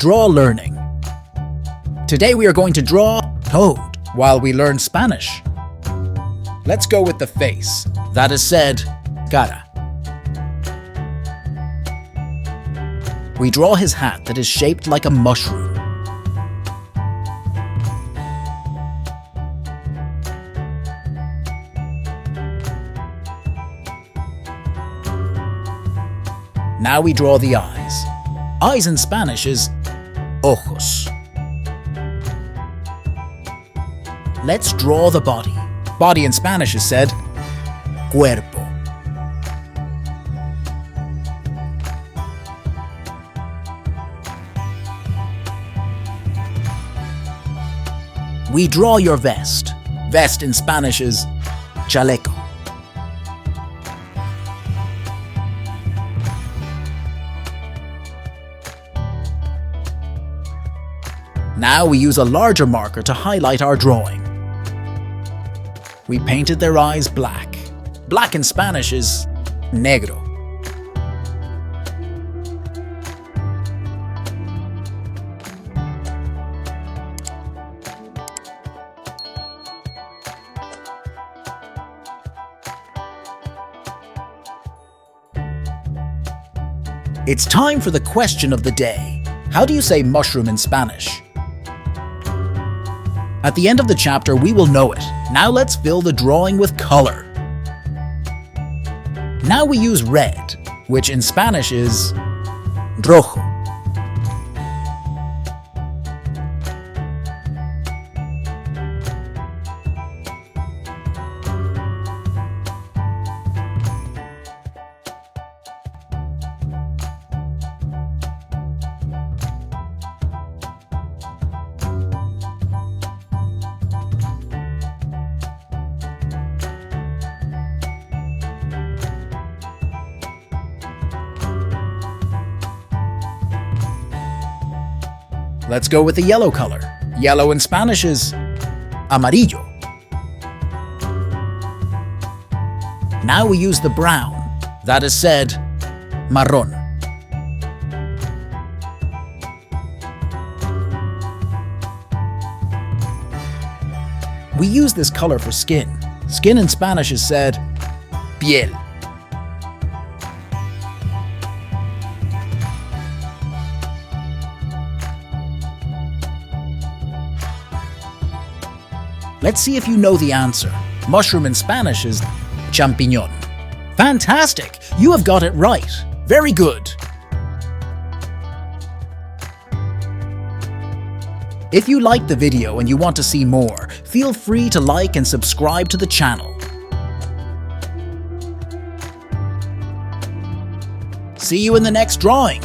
Draw learning. Today we are going to draw toad while we learn Spanish. Let's go with the face. That is said, CARA. We draw his hat that is shaped like a mushroom. Now we draw the eyes. Eyes in Spanish is OJOS. Let's draw the body. Body in Spanish is said CUERPO. We draw your vest. Vest in Spanish is CHALECO. Now we use a larger marker to highlight our drawing. We painted their eyes black. Black in Spanish is NEGRO. It's time for the question of the day. How do you say mushroom in Spanish? At the end of the chapter, we will know it. Now let's fill the drawing with color. Now we use red, which in Spanish is ROJO. Let's go with the yellow color. Yellow in Spanish is AMARILLO. Now we use the brown. That is said, MARRON. We use this color for skin. Skin in Spanish is said, piel. Let's see if you know the answer. Mushroom in Spanish is CHAMPIñón. Fantastic! You have got it right. Very good. If you liked the video and you want to see more, feel free to like and subscribe to the channel. See you in the next drawing.